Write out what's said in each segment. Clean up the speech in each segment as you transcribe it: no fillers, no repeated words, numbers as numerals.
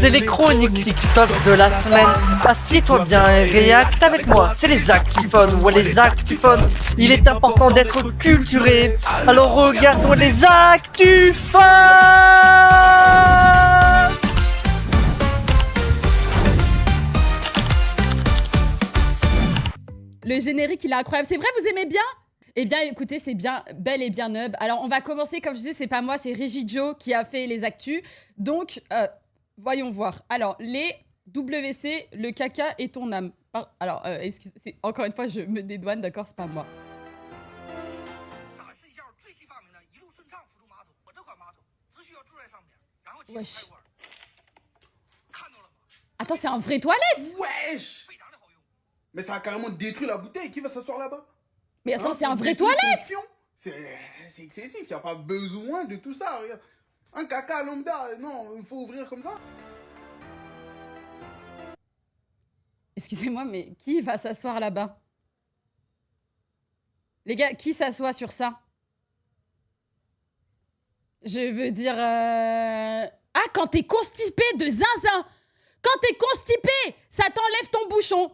c'est les chroniques TikTok de la semaine. Assieds-toi bien et réacte avec moi, c'est les Actuphone, ouais les Actuphone. Il est important d'être culturé, alors regardons les Actuphone. Le générique, il est incroyable. C'est vrai, vous aimez bien? Eh bien, écoutez, c'est bien, bel et bien nub. Alors, on va commencer, comme je disais, c'est pas moi, c'est Régis Joe qui a fait les actus. Donc, voyons voir. Alors, les WC, le caca et ton âme. Alors, excusez, encore une fois, je me dédouane, d'accord, c'est pas moi. Wesh. Attends, c'est un vrai toilette? Wesh! Mais ça a carrément détruit la bouteille. Qui va s'asseoir là-bas? Mais attends, c'est un vrai toilette! C'est excessif. Il n'y a pas besoin de tout ça. Regarde. Un caca lambda, non, il faut ouvrir comme ça. Excusez-moi, mais qui va s'asseoir là-bas? Les gars, qui s'assoit sur ça? Je veux dire... Ah, quand t'es constipé de zinzin! Quand t'es constipé, ça t'enlève ton bouchon!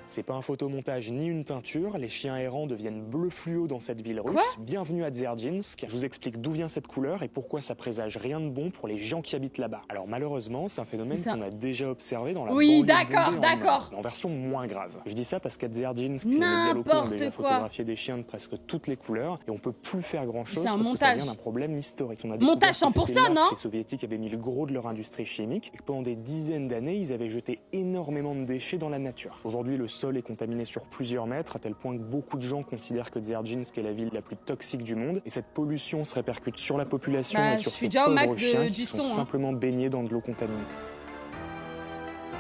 C'est pas un photomontage ni une teinture, les chiens errants deviennent bleu fluo dans cette ville russe. Quoi? Bienvenue à Dzerzhinsk. Je vous explique d'où vient cette couleur et pourquoi ça présage rien de bon pour les gens qui habitent là-bas. Alors malheureusement, c'est un phénomène qu'on a déjà observé dans la Oui, banlieue d'accord, bondée d'accord. en version moins grave. Je dis ça parce qu'à Dzerzhinsk, les médias locaux ont N'importe déjà quoi. photographié des chiens de presque toutes les couleurs et on peut plus faire grand-chose C'est un parce que ça montage. vient d'un problème historique. On a Montage découvert que 100%, c'était là non? que les soviétiques avaient mis le gros de leur industrie chimique et que pendant des dizaines d'années, ils avaient jeté énormément de déchets dans la nature. Aujourd'hui, le sol est contaminé sur plusieurs mètres, à tel point que beaucoup de gens considèrent que Dzerzhinsk est la ville la plus toxique du monde. Et cette pollution se répercute sur la population et Je sur suis ces déjà au max pauvres chiens du qui son. sont simplement baignés dans de l'eau contaminée.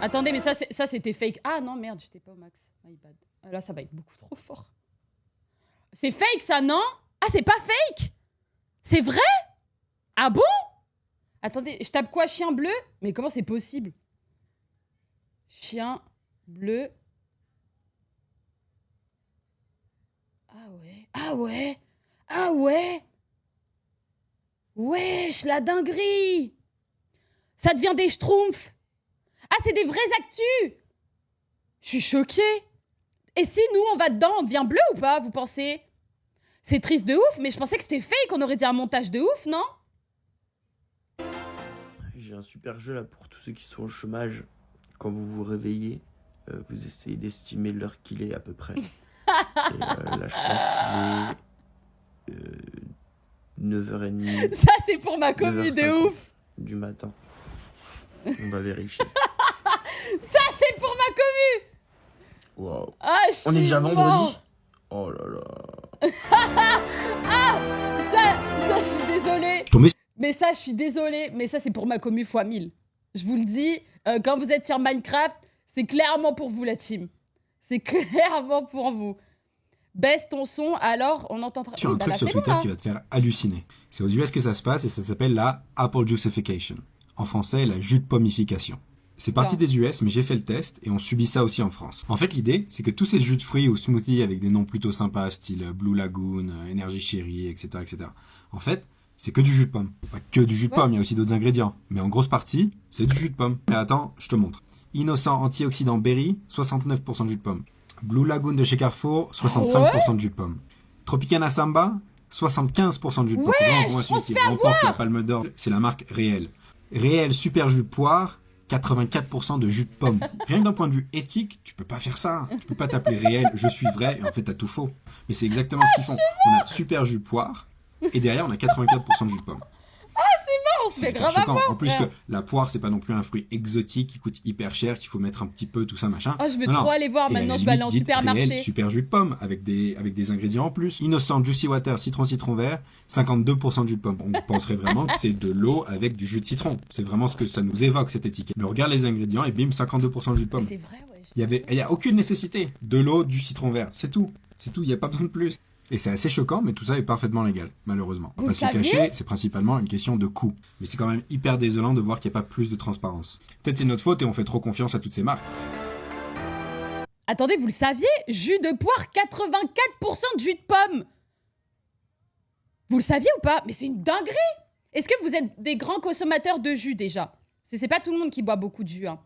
Attendez, mais ça c'était fake. Ah non, merde, j'étais pas au max. My bad. Là, ça va être beaucoup trop fort. C'est fake, ça, non? Ah, c'est pas fake? C'est vrai? Ah bon? Attendez, je tape quoi? Chien bleu? Mais comment c'est possible? Chien bleu... Ah ouais, ah ouais, ah ouais. Wesh, la dinguerie. Ça devient des schtroumpfs. Ah, c'est des vrais actus. Je suis choquée. Et si nous, on va dedans, on devient bleu ou pas, vous pensez? C'est triste de ouf, mais je pensais que c'était fake, on aurait dit un montage de ouf, non? J'ai un super jeu là pour tous ceux qui sont au chômage. Quand vous vous réveillez, vous essayez d'estimer l'heure qu'il est à peu près. Et là, je pense qu'il est 9h30. Ça, c'est pour ma commu de 9h50 ouf. du matin. On va vérifier. Ça, c'est pour ma commu. Wow. Ah, je suis On est déjà mort. vendredi. Oh là là. Ah, ça, je suis désolée. Mais ça, je suis désolée. Mais ça, c'est pour ma commu x 1000. Je vous le dis, quand vous êtes sur Minecraft, c'est clairement pour vous, la team. C'est clairement pour vous. Baisse ton son, alors on entendra... Sur un truc sur Twitter qui va te faire halluciner. C'est aux US que ça se passe et ça s'appelle la Apple Juicification. En français, la jus de pommification. C'est parti des US, mais j'ai fait le test et on subit ça aussi en France. En fait, l'idée, c'est que tous ces jus de fruits ou smoothies avec des noms plutôt sympas, style Blue Lagoon, Energy Cherry, etc., etc. En fait, c'est que du jus de pomme. Pas que du jus de pomme, il y a aussi d'autres ingrédients. Mais en grosse partie, c'est du jus de pomme. Mais attends, je te montre. Innocent antioxydant berry, 69% de jus de pomme. Blue Lagoon de chez Carrefour, 65% de jus de pomme. Tropicana Samba, 75% de jus de pomme. Ouais, Vraiment, celui qui remporte la palme d'or, c'est la marque Réel. Réel super jus de poire, 84% de jus de pomme. Rien que d'un point de vue éthique, tu peux pas faire ça. Tu peux pas t'appeler Réel, je suis vrai, et en fait t'as tout faux. Mais c'est exactement ce qu'ils font. On a super jus de poire, et derrière on a 84% de jus de pomme. C'est hyper grave à choquant. voir, En plus frère. que la poire, c'est pas non plus un fruit exotique qui coûte hyper cher, qu'il faut mettre un petit peu, tout ça, machin. Oh, je veux Non, trop non. aller voir Et à maintenant, la je vais aller en limite, dites supermarché. Réel, super jus de pomme, avec des ingrédients en plus. Innocent Juicy Water, citron vert, 52% de jus de pomme. On penserait vraiment que c'est de l'eau avec du jus de citron. C'est vraiment ce que ça nous évoque, cette étiquette. Mais on regarde les ingrédients et bim, 52% de jus de pomme. Mais c'est vrai, ouais. Il y a aucune nécessité. De l'eau, du citron vert, c'est tout. C'est tout, il n'y a pas besoin de plus. Et c'est assez choquant, mais tout ça est parfaitement légal, malheureusement. On Vous va pas se le le saviez cacher, c'est principalement une question de coût. Mais c'est quand même hyper désolant de voir qu'il n'y a pas plus de transparence. Peut-être c'est notre faute et on fait trop confiance à toutes ces marques. Attendez, vous le saviez? Jus de poire, 84% de jus de pomme. Vous le saviez ou pas? Mais c'est une dinguerie. Est-ce que vous êtes des grands consommateurs de jus déjà? Parce que c'est pas tout le monde qui boit beaucoup de jus. Hein.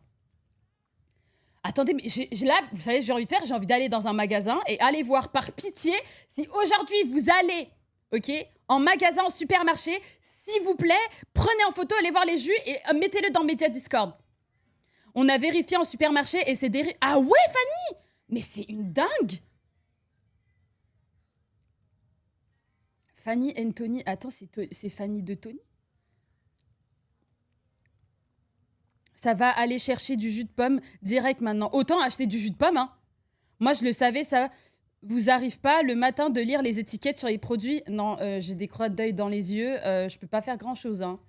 Attendez, mais là, vous savez, j'ai envie de faire, j'ai envie d'aller dans un magasin et aller voir par pitié si aujourd'hui vous allez, ok, en magasin, en supermarché, s'il vous plaît, prenez en photo, allez voir les jus et mettez-le dans Média Discord. On a vérifié en supermarché et c'est des... Ah ouais, Fanny! Mais c'est une dingue! Fanny and Tony... Attends, c'est Fanny de Tony? Ça va aller chercher du jus de pomme direct maintenant. Autant acheter du jus de pomme, hein. Moi, je le savais, ça vous arrive pas le matin de lire les étiquettes sur les produits? Non, j'ai des crottes d'œil dans les yeux. Je peux pas faire grand-chose, hein.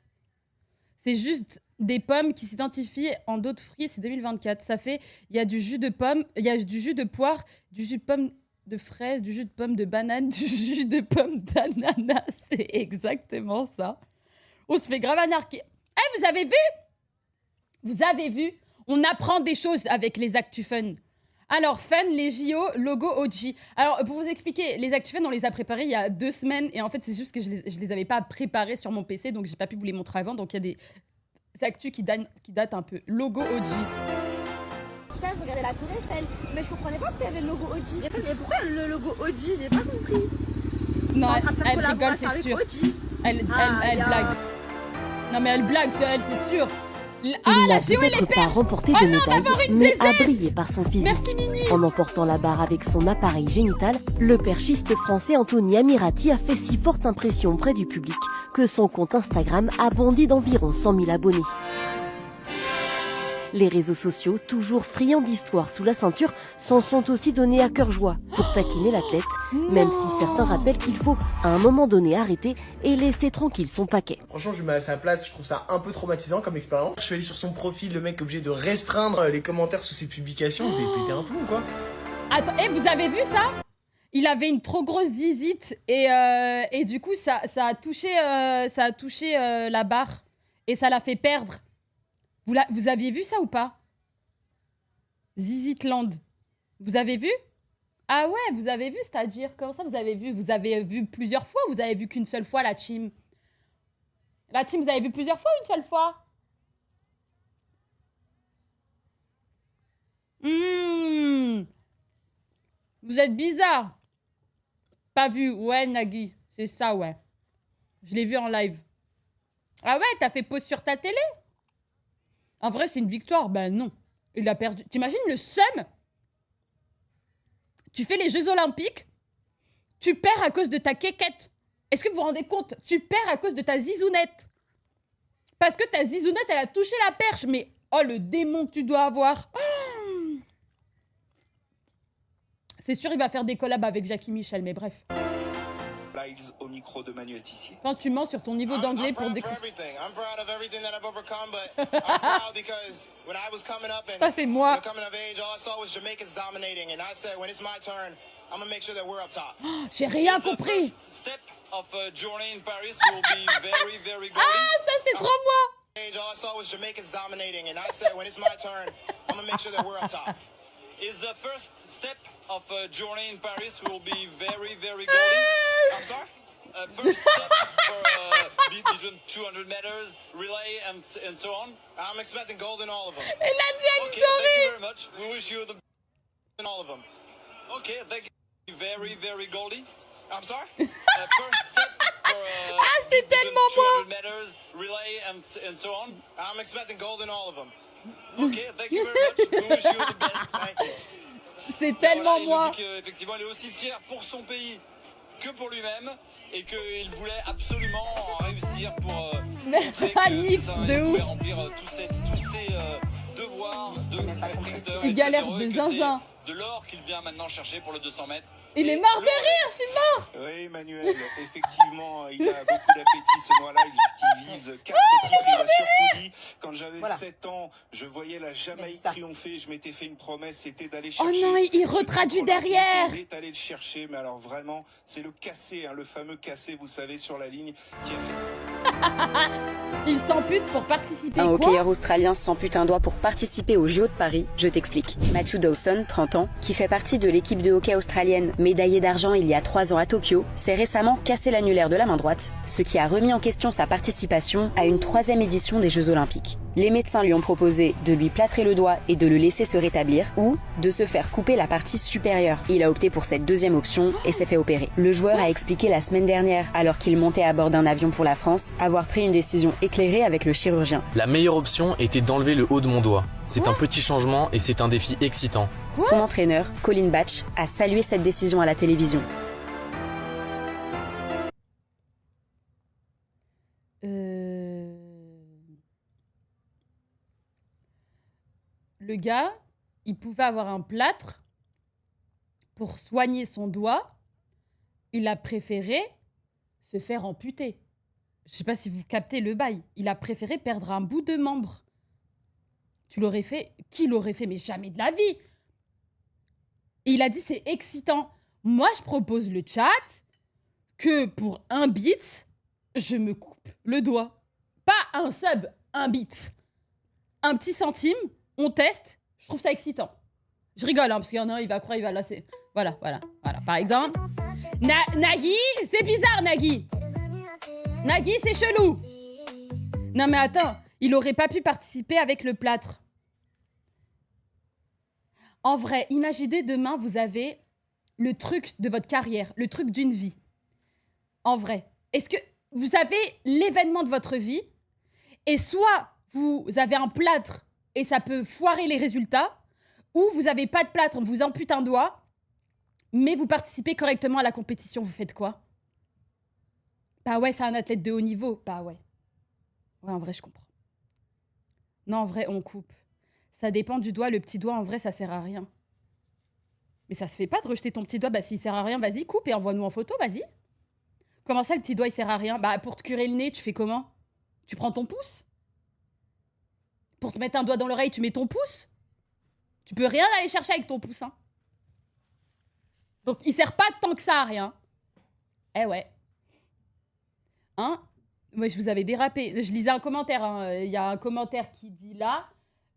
C'est juste des pommes qui s'identifient en d'autres fruits. C'est 2024. Ça fait... Il y a du jus de pomme, il y a du jus de poire, du jus de pomme de fraise, du jus de pomme de banane, du jus de pomme d'ananas. C'est exactement ça. On se fait grave anarquer. Eh, vous avez vu? Vous avez vu? On apprend des choses avec les Actu Fun. Alors, Fun, les JO, logo OG. Alors, pour vous expliquer, les Actu Fun, on les a préparés il y a 2 semaines. Et en fait, c'est juste que je les avais pas préparés sur mon PC. Donc, j'ai pas pu vous les montrer avant. Donc, il y a des actus qui datent un peu. Logo OG. Ça, je regardais la tour Eiffel. Mais je comprenais pas pourquoi il y avait le logo OG. Mais pourquoi le logo OG? J'ai pas compris. Non, elle rigole, c'est sûr. Elle blague. Non, mais elle blague, c'est sûr. Ah, il la n'a Géo et les peut-être pas perches. remporté de Oh non, médaille, d'avoir une mais zézette. a brillé par son physique. Merci, Mini. En emportant la barre avec son appareil génital, le perchiste français Anthony Amirati a fait si forte impression auprès du public que son compte Instagram a bondi d'environ 100 000 abonnés. Les réseaux sociaux, toujours friands d'histoires sous la ceinture, s'en sont aussi donnés à cœur joie pour taquiner l'athlète, même si certains rappellent qu'il faut à un moment donné arrêter et laisser tranquille son paquet. Franchement, je me mets à sa place, je trouve ça un peu traumatisant comme expérience. Je suis allé sur son profil, le mec est obligé de restreindre les commentaires sous ses publications, vous avez pété un plomb quoi. Attends, vous avez vu ça? Il avait une trop grosse zizite et du coup, ça a touché la barre et ça l'a fait perdre. Vous aviez vu ça ou pas? Zizitland. Vous avez vu? Ah ouais, vous avez vu, c'est-à-dire? Comment ça, vous avez vu? Vous avez vu plusieurs fois ou vous avez vu qu'une seule fois, la team? La team, vous avez vu plusieurs fois ou une seule fois? Vous êtes bizarre. Pas vu, ouais, Nagui. C'est ça, ouais. Je l'ai vu en live. Ah ouais, t'as fait pause sur ta télé? En vrai, c'est une victoire. Ben non. Il a perdu. T'imagines le seum? Tu fais les Jeux Olympiques, tu perds à cause de ta quéquette. Est-ce que vous vous rendez compte? Tu perds à cause de ta zizounette. Parce que ta zizounette, elle a touché la perche. Mais, oh, le démon que tu dois avoir. Oh, c'est sûr, il va faire des collabs avec Jackie Michel, mais bref. Lives au micro de Manuel Tissier. Quand tu mens sur ton niveau d'anglais pour découvrir. Ça, c'est moi. J'ai rien compris. Ah, ça, c'est trop moi. Is the first step of a journey in Paris will be very, very golden. I'm sorry? First step for between 200 meters, relay, and so on. I'm expecting gold in all of them. Elle a dit, I'm Okay, sorry. thank you very much. We wish you the in all of them. Okay, thank you. Very, very goldy. I'm sorry? First step for ah, c'est tellement 200 meters, relay, and so on. I'm expecting gold in all of them. Okay, thank you very much. We wish you the best. Thank you. C'est tellement voilà, moi. Il dit qu'effectivement, il est aussi fier pour son pays que pour lui-même et qu'il voulait absolument en réussir pour montrer Nix, que de il ouf. pouvait remplir tous ses devoirs de conducteur. Il galère de zinzin. De l'or qu'il vient maintenant chercher pour le 200 mètres. Il est mort de rire, je suis mort. Oui, Manuel, effectivement, il a beaucoup d'appétit ce mois-là, il vise 4 titres. Il a surtout dit, quand j'avais 7 ans, je voyais la Jamaïque triompher, je m'étais fait une promesse, c'était d'aller chercher... Oh non, il retraduit derrière. Il est allé le chercher, mais alors vraiment, c'est le cassé, hein, le fameux cassé, vous savez, sur la ligne, qui a fait... Il s'ampute pour participer. Un Quoi? hockeyeur australien s'ampute un doigt pour participer aux JO de Paris. Je t'explique. Matthew Dawson, 30 ans, qui fait partie de l'équipe de hockey australienne, médaillé d'argent il y a 3 ans à Tokyo, s'est récemment cassé l'annulaire de la main droite, ce qui a remis en question sa participation à une 3e édition des Jeux Olympiques. Les médecins lui ont proposé de lui plâtrer le doigt et de le laisser se rétablir, ou de se faire couper la partie supérieure. Il a opté pour cette deuxième option et s'est fait opérer. Le joueur a expliqué la semaine dernière, alors qu'il montait à bord d'un avion pour la France, avoir pris une décision éclairée avec le chirurgien. La meilleure option était d'enlever le haut de mon doigt. C'est un petit changement et c'est un défi excitant. Son entraîneur, Colin Batch, a salué cette décision à la télévision. Le gars, il pouvait avoir un plâtre pour soigner son doigt. Il a préféré se faire amputer. Je sais pas si vous captez le bail. Il a préféré perdre un bout de membre. Tu l'aurais fait? Qui l'aurait fait? Mais jamais de la vie. Et il a dit c'est excitant. Moi, je propose le chat que pour 1 bit, je me coupe le doigt. Pas un sub, 1 bit. Un petit centime. On teste, je trouve ça excitant. Je rigole, hein, parce qu'il y en a un, il va croire, il va lasser. Voilà. Par exemple, Nagui, c'est bizarre, Nagui. Nagui, c'est chelou. Non, mais attends, il aurait pas pu participer avec le plâtre. En vrai, imaginez demain, vous avez le truc de votre carrière, le truc d'une vie. En vrai, est-ce que vous avez l'événement de votre vie et soit vous avez un plâtre et ça peut foirer les résultats, ou vous avez pas de plâtre, on vous ampute un doigt, mais vous participez correctement à la compétition, vous faites quoi? Bah ouais, c'est un athlète de haut niveau. Bah ouais. Ouais, en vrai, je comprends. Non, en vrai, on coupe. Ça dépend du doigt. Le petit doigt, en vrai, ça sert à rien. Mais ça se fait pas de rejeter ton petit doigt. Bah s'il sert à rien, vas-y, coupe et envoie-nous en photo, vas-y. Comment ça, le petit doigt, il sert à rien? Bah pour te curer le nez, tu fais comment? Tu prends ton pouce? Pour te mettre un doigt dans l'oreille, tu mets ton pouce. Tu peux rien aller chercher avec ton pouce, hein. Donc, il sert pas tant que ça à rien. Eh ouais. Hein? Moi, je vous avais dérapé. Je lisais un commentaire. Hein. Il y a un commentaire qui dit là,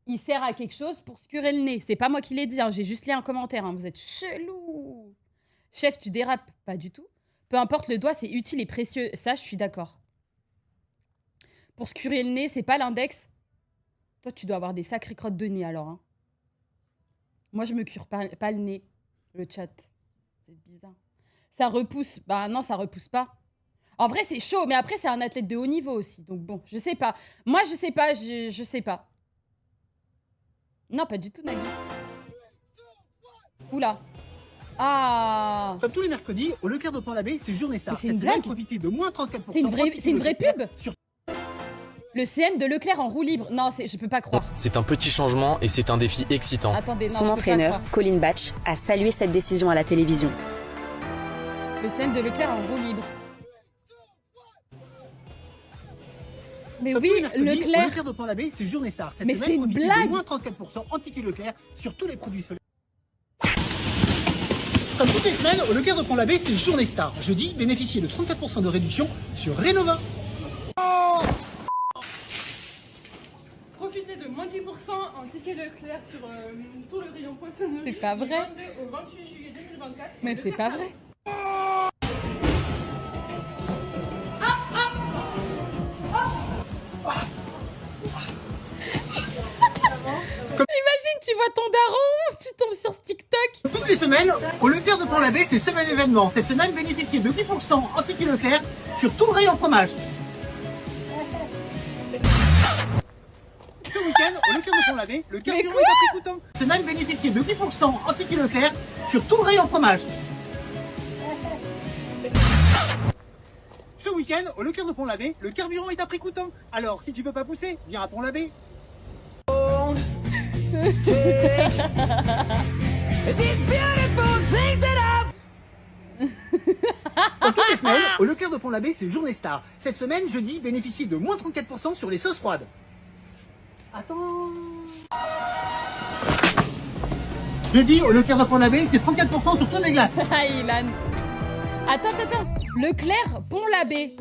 il sert à quelque chose pour se curer le nez. C'est pas moi qui l'ai dit. Hein. J'ai juste lu un commentaire. Hein. Vous êtes chelou. Chef, tu dérapes. Pas du tout. Peu importe, le doigt, c'est utile et précieux. Ça, je suis d'accord. Pour se curer le nez, c'est pas l'index. Toi, tu dois avoir des sacrées crottes de nez, alors. Hein. Moi, je me cure pas le nez. Le chat. C'est bizarre. Ça repousse. Bah non, ça repousse pas. En vrai, c'est chaud. Mais après, c'est un athlète de haut niveau aussi. Donc bon, je sais pas. Moi, je sais pas. Je sais pas. Non, pas du tout, Nagui. Oula. Ah. Comme tous les mercredis, au Leclerc de Pont-l'Abbé, c'est Journée Star. C'est une blague. Profitez de moins 34%. C'est une vraie pub. Le CM de Leclerc en roue libre. Non, je peux pas croire. C'est un petit changement et c'est un défi excitant. Attendez, non, Son je peux entraîneur, pas croire. Colin Batch, a salué cette décision à la télévision. Le CM de Leclerc en roue libre. Mais Comme oui, tous les mercredis, au Leclerc. Leclerc de Pont-l'Abbé, c'est Journée Star. Cette Mais semaine, c'est une profitez blague. de moins 34% en ticket Leclerc sur tous les produits solaires. Comme toutes les semaines, au Leclerc de Pont-l'Abbé, c'est Journée Star. Jeudi, bénéficiez de 34% de réduction sur Rénova. Profitez de moins 10% en ticket Leclerc sur tout le rayon poissonnerie. C'est pas vrai. Du 22 au 28 juillet 2024. Mais c'est pas vrai. Imagine, tu vois ton daron, tu tombes sur ce TikTok. Toutes les semaines, au Leclerc de Pont-l'Abbé, c'est semaine événement. Cette semaine, bénéficiez de 10% en ticket Leclerc sur tout le rayon fromage. Ce week-end, au Leclerc de Pont-l'Abbé, le carburant est à prix coûtant. Cette semaine, bénéficiez de 10% en ticket Leclerc sur tout le rayon fromage. Ce week-end, au Leclerc de Pont-l'Abbé, le carburant est à prix coûtant. Alors, si tu veux pas pousser, viens à Pont-l'Abbé. Comme toutes les semaines, au Leclerc de Pont-l'Abbé, c'est Journée Star. Cette semaine, jeudi, bénéficiez de moins 34% sur les sauces froides. Attends. Jeudi, au Leclerc de Pont-l'Abbé, c'est 34% sur toutes les glaces. Ah, Ilan. Attends. Leclerc, Pont-l'Abbé.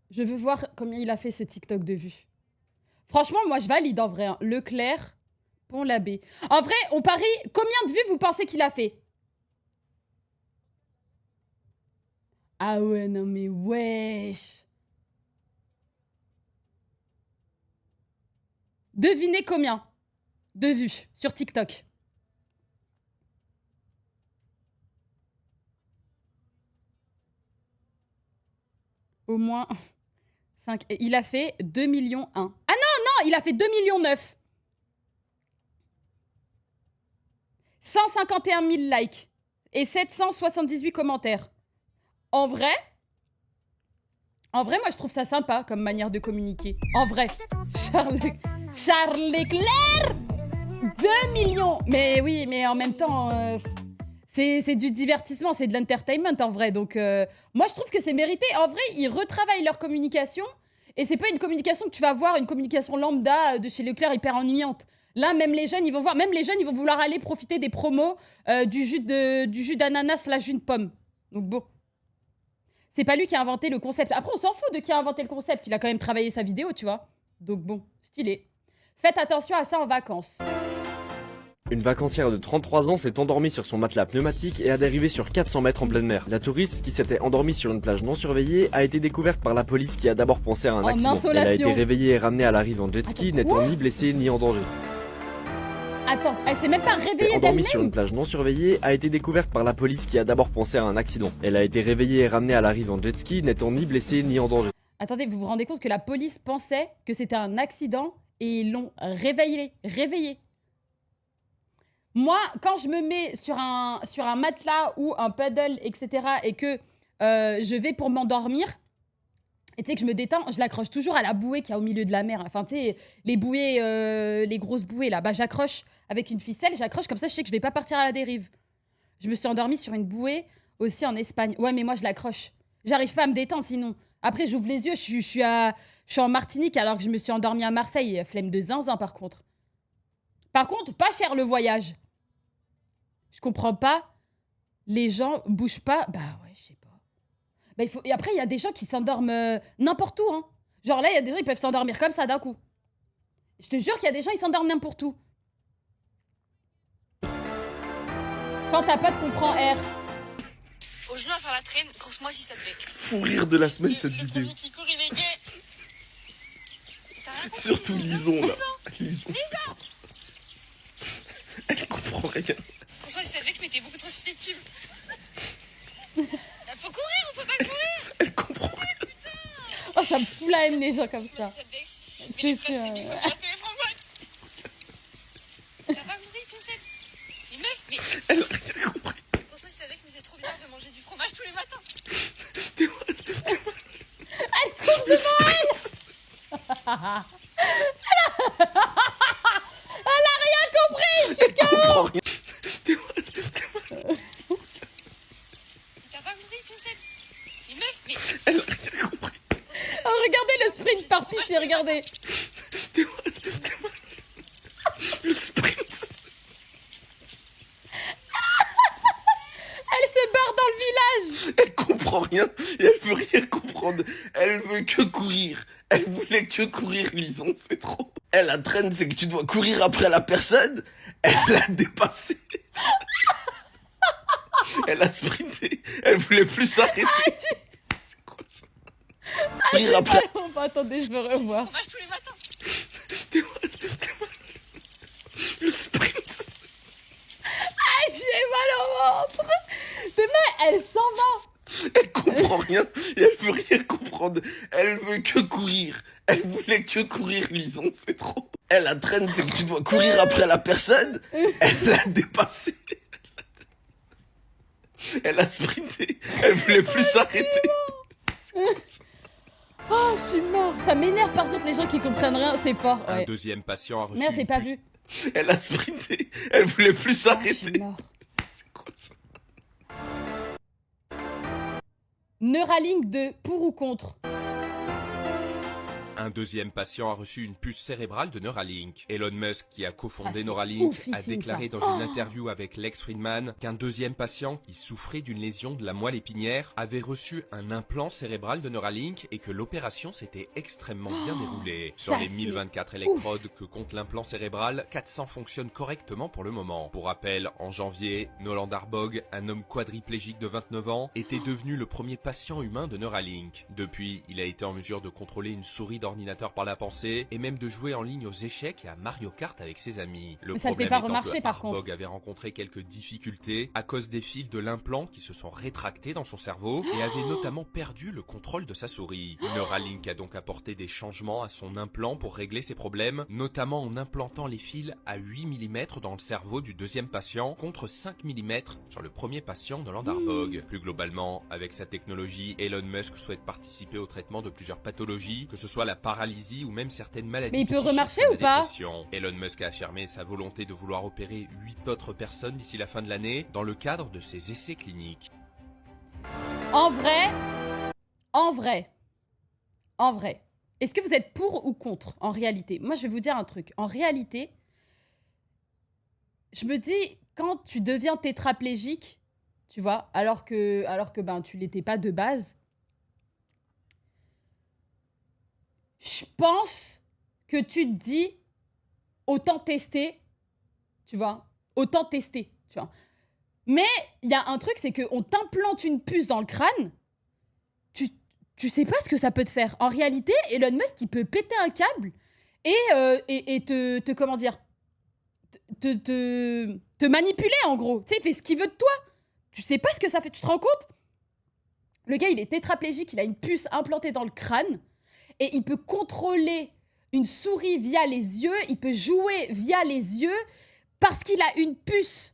Je veux voir combien il a fait ce TikTok de vues. Franchement, moi, je valide en vrai. Hein. Leclerc, Pont-l'Abbé. En vrai, on parie. Combien de vues vous pensez qu'il a fait? Ah ouais, non mais wesh. Devinez combien de vues sur TikTok? Au moins 5. Et il a fait 2 millions 1. Ah non, non, il a fait 2 millions 9. 151 000 likes et 778 commentaires. En vrai, moi, je trouve ça sympa comme manière de communiquer. En vrai. Charles Leclerc 2 millions. Mais oui, mais en même temps, c'est du divertissement, c'est de l'entertainment en vrai. Donc, moi, je trouve que c'est mérité. En vrai, ils retravaillent leur communication. Et c'est pas une communication que tu vas voir, une communication lambda de chez Leclerc hyper ennuyante. Là, même les jeunes, ils vont voir. Même les jeunes, ils vont vouloir aller profiter des promos du jus d'ananas / jus de pomme. Donc bon. C'est pas lui qui a inventé le concept. Après, on s'en fout de qui a inventé le concept. Il a quand même travaillé sa vidéo, tu vois. Donc bon, stylé. Faites attention à ça en vacances. Une vacancière de 33 ans s'est endormie sur son matelas pneumatique et a dérivé sur 400 mètres en pleine mer. La touriste, qui s'était endormie sur une plage non surveillée, a été découverte par la police qui a d'abord pensé à un accident. Elle a été réveillée et ramenée à la rive en jet ski, n'étant ni blessée ni en danger. Attends, elle s'est même pas réveillée Endormie sur une plage non surveillée, a été découverte par la police qui a d'abord pensé à un accident. Elle a été réveillée et ramenée à la rive en jet ski, n'étant ni blessée ni en danger. Attendez, vous vous rendez compte que la police pensait que c'était un accident et ils l'ont réveillée. Moi, quand je me mets sur un matelas ou un paddle, etc., et que je vais pour m'endormir, et tu sais que je me détends, je l'accroche toujours à la bouée qu'il y a au milieu de la mer. Enfin, tu sais, les bouées, les grosses bouées, là. Bah, j'accroche avec une ficelle, j'accroche comme ça, je sais que je vais pas partir à la dérive. Je me suis endormie sur une bouée aussi en Espagne. Ouais, mais moi, je l'accroche. J'arrive pas à me détendre sinon. Après, j'ouvre les yeux, je suis en Martinique alors que je me suis endormie à Marseille. Flemme de zinzin, par contre. Par contre, pas cher le voyage. Je comprends pas. Les gens bougent pas. Bah ouais, je sais pas. Bah, Et après, il y a des gens qui s'endorment n'importe où. Hein. Genre là, il y a des gens qui peuvent s'endormir comme ça d'un coup. Je te jure qu'il y a des gens qui s'endorment n'importe où. Quand ta pote comprend R. Au genou à faire la traîne, grosse-moi si ça te vexe. Fou rire de la semaine cette vidéo. Qui court, il est gay. Surtout Lison là. Lison. Elle comprend rien. Franchement, si ça te vexe, mais t'es beaucoup trop susceptible. Faut courir, on peut pas courir. Elle comprend rien. Oh, ça me fout la haine les gens comme ça. Si ça te vexe, Je te jure. T'as pas compris le concept. Mais meuf, mais... Elle a rien compris. Franchement, si ça te vexe, mais c'est trop bizarre de manger du fromage tous les matins. Elle court devant elle. Elle a rien compris, je suis KO. T'as pas compris le concept. Mais meuf, mais... Elle a rien compris. Oh, regardez le sprint par pitié, regardez. Le sprint. Elle se barre dans le village. Elle comprend rien et elle veut rien comprendre. Elle veut que courir. Elle voulait que courir, Lison, c'est trop. Elle, la traîne, c'est que tu dois courir après la personne. Elle l'a dépassé. Elle a sprinté. Elle voulait plus s'arrêter. C'est quoi ça? Courir après. Attendez, je veux revoir. Fromage tous les matins. Le sprint. Aïe, j'ai mal au ventre. Demain, elle s'en va. Elle comprend rien et elle veut rien comprendre. Elle veut que courir. Elle voulait que courir, Lison, c'est trop. Elle, la traîne, c'est que tu dois courir après la personne. Elle l'a dépassé. Elle a sprinté. Elle voulait plus s'arrêter. Oh, je suis mort. Ça m'énerve par contre les gens qui comprennent rien, c'est fort. Un deuxième patient a reçu. Merde, j'ai pas vu. Elle a sprinté. Elle voulait plus s'arrêter. Je suis mort. Neuralink 2, pour ou contre? Un deuxième patient a reçu une puce cérébrale de Neuralink. Elon Musk, qui a cofondé c'est Neuralink, a oufissime, déclaré ça. dans une interview avec Lex Fridman qu'un deuxième patient qui souffrait d'une lésion de la moelle épinière avait reçu un implant cérébral de Neuralink et que l'opération s'était extrêmement bien déroulée. Sur ça, les c'est 1024 électrodes que compte l'implant cérébral, 400 fonctionnent correctement pour le moment. Pour rappel, en janvier, Nolan Darbog, un homme quadriplégique de 29 ans, était devenu le premier patient humain de Neuralink. Depuis, il a été en mesure de contrôler une souris d'ordinateur l'ordinateur par la pensée et même de jouer en ligne aux échecs et à Mario Kart avec ses amis. Le Mais ça le fait problème pas étant remarcher, que par Arbog contre. avait rencontré quelques difficultés à cause des fils de l'implant qui se sont rétractés dans son cerveau et avait notamment perdu le contrôle de sa souris. Neuralink a donc apporté des changements à son implant pour régler ces problèmes, notamment en implantant les fils à 8 mm dans le cerveau du deuxième patient contre 5 mm sur le premier patient de Arbog. Plus globalement, avec sa technologie, Elon Musk souhaite participer au traitement de plusieurs pathologies, que ce soit la paralysie ou même certaines maladies. Mais il peut psychiques remarcher comme ou la pas? dépression. Elon Musk a affirmé sa volonté de vouloir opérer 8 autres personnes d'ici la fin de l'année dans le cadre de ses essais cliniques. En vrai, est-ce que vous êtes pour ou contre en réalité? Moi, je vais vous dire un truc. En réalité, je me dis, quand tu deviens tétraplégique, tu vois, alors que ben, tu l'étais pas de base, je pense que tu te dis, autant tester, tu vois, autant tester, tu vois. Mais il y a un truc, c'est qu'on t'implante une puce dans le crâne, tu sais pas ce que ça peut te faire. En réalité, Elon Musk, il peut péter un câble et te comment dire, te manipuler, en gros. Tu sais, il fait ce qu'il veut de toi. Tu sais pas ce que ça fait. Tu te rends compte? Le gars, il est tétraplégique, il a une puce implantée dans le crâne et il peut contrôler une souris via les yeux, il peut jouer via les yeux parce qu'il a une puce.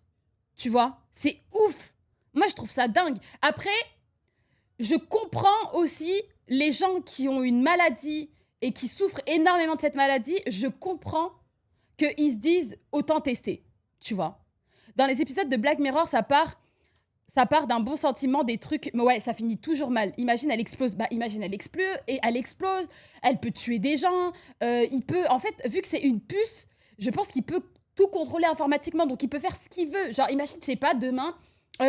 Tu vois? C'est ouf. Moi, je trouve ça dingue. Après, je comprends aussi les gens qui ont une maladie et qui souffrent énormément de cette maladie. Je comprends qu'ils se disent autant tester, tu vois. Dans les épisodes de Black Mirror, ça part d'un bon sentiment, des trucs, mais ouais, ça finit toujours mal. Imagine, elle explose. Bah, imagine, elle explose, elle peut tuer des gens, il peut, en fait, vu que c'est une puce, je pense qu'il peut tout contrôler informatiquement, donc il peut faire ce qu'il veut. Genre, imagine, je sais pas, demain,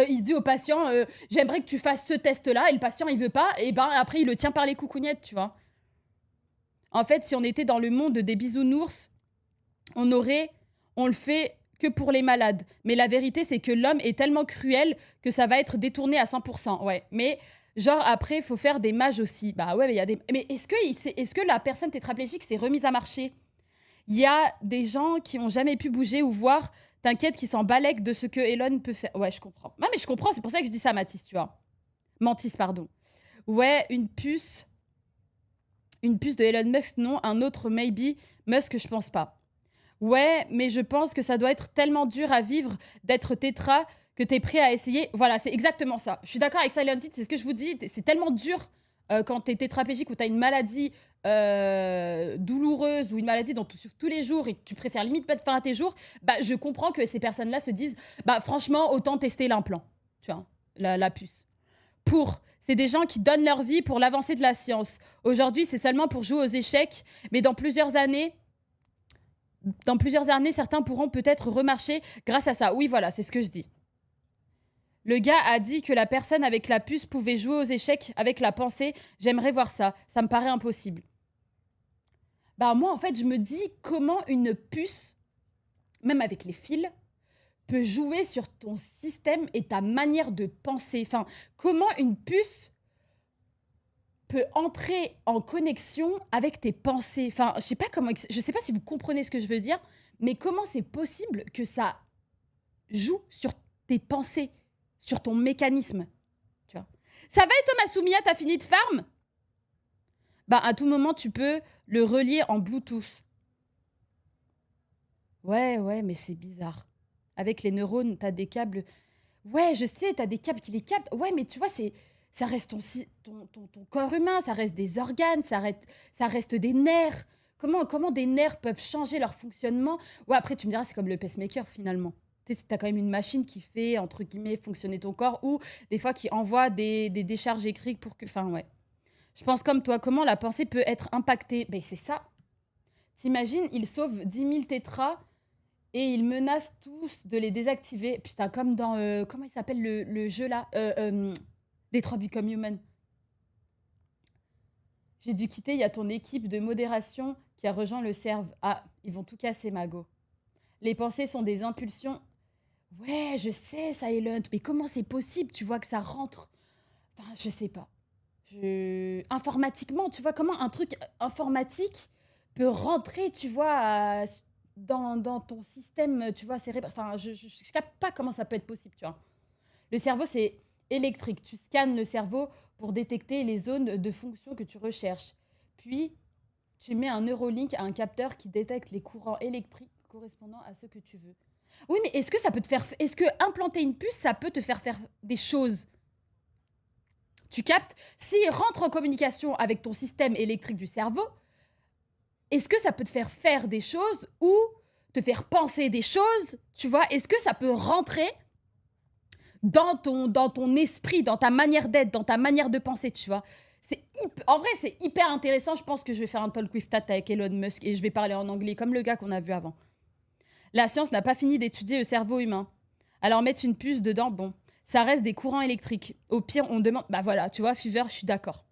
il dit au patient, j'aimerais que tu fasses ce test-là, et le patient, il veut pas, et ben après, il le tient par les coucougnettes, tu vois. En fait, si on était dans le monde des bisounours, on le fait que pour les malades. Mais la vérité, c'est que l'homme est tellement cruel que ça va être détourné à 100%. Ouais. Mais genre, après, il faut faire des mages aussi. Bah ouais, mais il y a des... Mais est-ce que la personne tétraplégique s'est remise à marcher? Il y a des gens qui ont jamais pu bouger ou voir, t'inquiète, qui s'en balèquent de ce que Elon peut faire. Ouais, je comprends. Non, mais je comprends, c'est pour ça que je dis ça, Mathis, tu vois. Mantis, pardon. Ouais, une puce de Elon Musk, non. Un autre, maybe. Musk, je pense pas. Ouais, mais je pense que ça doit être tellement dur à vivre d'être tétra que t'es prêt à essayer. Voilà, c'est exactement ça. Je suis d'accord avec Silent Hill, c'est ce que je vous dis. C'est tellement dur quand t'es tétraplégique ou t'as une maladie douloureuse ou une maladie dont tu souffres tous les jours et que tu préfères limite pas te faire à tes jours. Bah, je comprends que ces personnes-là se disent, bah, franchement, autant tester l'implant. Tu vois, la puce. C'est des gens qui donnent leur vie pour l'avancée de la science. Aujourd'hui, c'est seulement pour jouer aux échecs, mais dans plusieurs années, certains pourront peut-être remarcher grâce à ça. Oui, voilà, c'est ce que je dis. Le gars a dit que la personne avec la puce pouvait jouer aux échecs avec la pensée. J'aimerais voir ça. Ça me paraît impossible. Bah moi, en fait, je me dis comment une puce, même avec les fils, peut jouer sur ton système et ta manière de penser. Enfin, comment une puce peut entrer en connexion avec tes pensées. Enfin, je sais pas si vous comprenez ce que je veux dire, mais comment c'est possible que ça joue sur tes pensées, sur ton mécanisme, tu vois. Ça va et Thomas Soumia, t'as fini de farm? Bah, à tout moment, tu peux le relier en Bluetooth. Ouais, mais c'est bizarre. Avec les neurones, t'as des câbles... Ouais, je sais, t'as des câbles qui les captent. Ouais, mais tu vois, ça reste ton corps humain, ça reste des organes, ça reste des nerfs. Comment des nerfs peuvent changer leur fonctionnement? Ouais, après, tu me diras, c'est comme le pacemaker, finalement. Tu sais, t'as quand même une machine qui fait, entre guillemets, fonctionner ton corps ou des fois qui envoie des décharges électriques pour que... Enfin, ouais. Je pense comme toi, comment la pensée peut être impactée? Ben, c'est ça. T'imagines, il sauve 10 000 tétras et il menace tous de les désactiver. Putain, comme dans... comment il s'appelle le jeu, là Detroit Become Human. J'ai dû quitter, il y a ton équipe de modération qui a rejoint le serve. Ah, ils vont tout casser, Mago. Les pensées sont des impulsions. Ouais, je sais, Silent, mais comment c'est possible? Tu vois que ça rentre. Enfin, je sais pas. informatiquement, tu vois, comment un truc informatique peut rentrer, tu vois, dans ton système, tu vois, cérébral. Enfin, je capte pas comment ça peut être possible, tu vois. Le cerveau, c'est électrique. Tu scannes le cerveau pour détecter les zones de fonction que tu recherches. Puis, tu mets un Neuralink à un capteur qui détecte les courants électriques correspondant à ce que tu veux. Oui, mais est-ce que ça peut te faire... Est-ce que implanter une puce, ça peut te faire des choses? Tu captes? S'il rentre en communication avec ton système électrique du cerveau, est-ce que ça peut te faire des choses ou te faire penser des choses? Tu vois? Est-ce que ça peut rentrer dans ton esprit, dans ta manière d'être, dans ta manière de penser, tu vois? En vrai, c'est hyper intéressant. Je pense que je vais faire un talk with Tat avec Elon Musk et je vais parler en anglais, comme le gars qu'on a vu avant. La science n'a pas fini d'étudier le cerveau humain. Alors mettre une puce dedans, bon, ça reste des courants électriques. Au pire, on demande... Bah voilà, tu vois, Fever, je suis d'accord.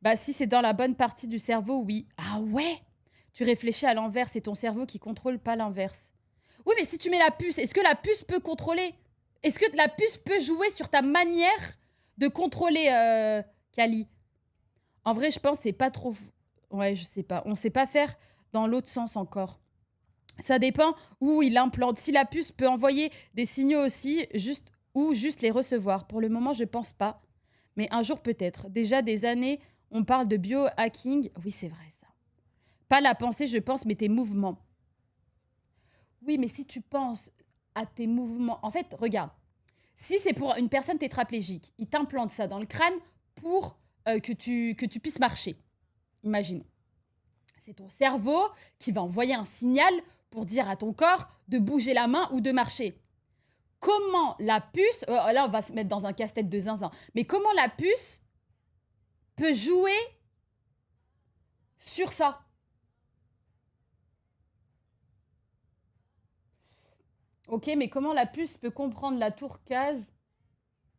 Bah si c'est dans la bonne partie du cerveau, oui. Ah ouais? Tu réfléchis à l'envers, c'est ton cerveau qui contrôle, pas l'inverse. Oui, mais si tu mets la puce, est-ce que la puce peut contrôler? Est-ce que la puce peut jouer sur ta manière de contrôler, Kali? En vrai, je pense que c'est pas trop... Ouais, je sais pas. On sait pas faire dans l'autre sens encore. Ça dépend où il implante. Si la puce peut envoyer des signaux aussi, juste les recevoir. Pour le moment, je pense pas. Mais un jour peut-être. Déjà des années, on parle de biohacking. Oui, c'est vrai ça. Pas la pensée, je pense, mais tes mouvements. Oui, mais si tu penses à tes mouvements... En fait, regarde. Si c'est pour une personne tétraplégique, il t'implante ça dans le crâne pour que tu puisses marcher. Imaginons. C'est ton cerveau qui va envoyer un signal pour dire à ton corps de bouger la main ou de marcher. Comment la puce... là, on va se mettre dans un casse-tête de zinzin. Mais comment la puce peut jouer sur ça? Ok, mais comment la puce peut comprendre la tourcase?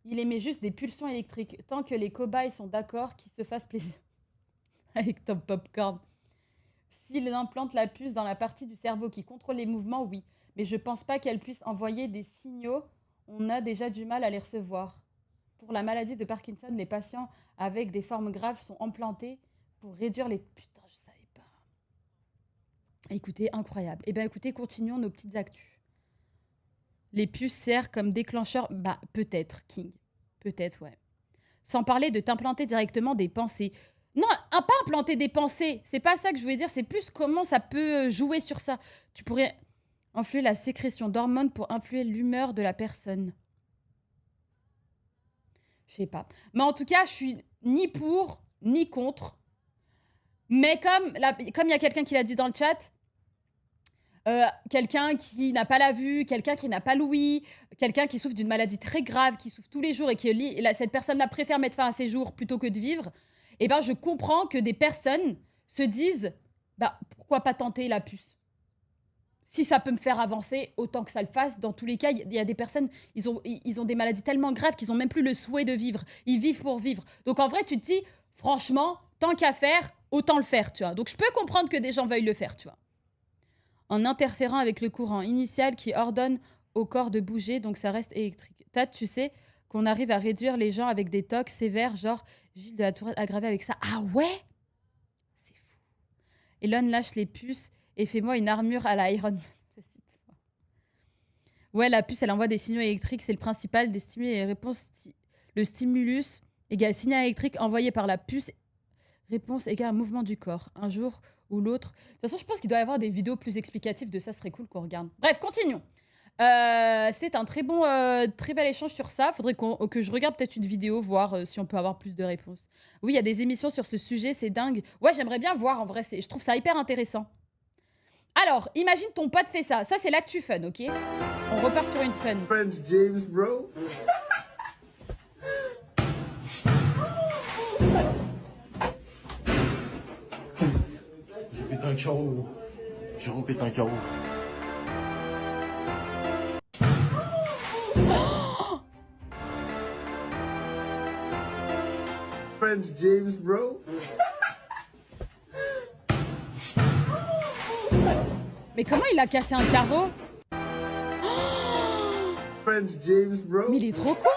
Il émet juste des pulsions électriques. Tant que les cobayes sont d'accord, qu'ils se fassent plaisir. Avec ton popcorn. S'il implante la puce dans la partie du cerveau qui contrôle les mouvements, oui. Mais je pense pas qu'elle puisse envoyer des signaux. On a déjà du mal à les recevoir. Pour la maladie de Parkinson, les patients avec des formes graves sont implantés pour réduire les... Putain, je savais pas. Écoutez, incroyable. Eh bien, écoutez, continuons nos petites actus. Les puces servent comme déclencheur... Bah, peut-être, King. Peut-être, ouais. Sans parler de t'implanter directement des pensées. Non, pas implanter des pensées. C'est pas ça que je voulais dire. C'est plus comment ça peut jouer sur ça. Tu pourrais influer la sécrétion d'hormones pour influer l'humeur de la personne. Je sais pas. Mais en tout cas, je suis ni pour, ni contre. Mais comme il y a quelqu'un qui l'a dit dans le chat, quelqu'un qui n'a pas la vue, quelqu'un qui n'a pas l'ouïe, quelqu'un qui souffre d'une maladie très grave, qui souffre tous les jours et cette personne-là préfère mettre fin à ses jours plutôt que de vivre, eh ben, je comprends que des personnes se disent bah, pourquoi pas tenter la puce? Si ça peut me faire avancer, autant que ça le fasse. Dans tous les cas, il y a des personnes, ils ont des maladies tellement graves qu'ils n'ont même plus le souhait de vivre. Ils vivent pour vivre. Donc en vrai, tu te dis, franchement, tant qu'à faire, autant le faire, tu vois. Donc je peux comprendre que des gens veuillent le faire, tu vois. En interférant avec le courant initial qui ordonne au corps de bouger, donc ça reste électrique. Tad, tu sais qu'on arrive à réduire les gens avec des tocs sévères, genre Gilles de la Tourette aggravé avec ça. Ah ouais? C'est fou. Elon lâche les puces et fais-moi une armure à la Iron Man. Ouais, la puce, elle envoie des signaux électriques, c'est le principal des stimuli et réponses. Le stimulus égale signal électrique envoyé par la puce. Réponse égale mouvement du corps. Un jour ou l'autre. De toute façon, je pense qu'il doit y avoir des vidéos plus explicatives de ça, ce serait cool qu'on regarde. Bref, continuons. C'était un très bel échange sur ça. Faudrait que je regarde peut-être une vidéo, voir si on peut avoir plus de réponses. Oui, il y a des émissions sur ce sujet, c'est dingue. Ouais, j'aimerais bien voir, en vrai, je trouve ça hyper intéressant. Alors, imagine ton pote fait ça. Ça, c'est l'actu fun, ok? On repart sur une fun. French James, bro. J'ai pété un carreau. J'ai repété un carreau. French James, bro. Mais comment il a cassé un carreau? French James, bro. Mais il est trop con.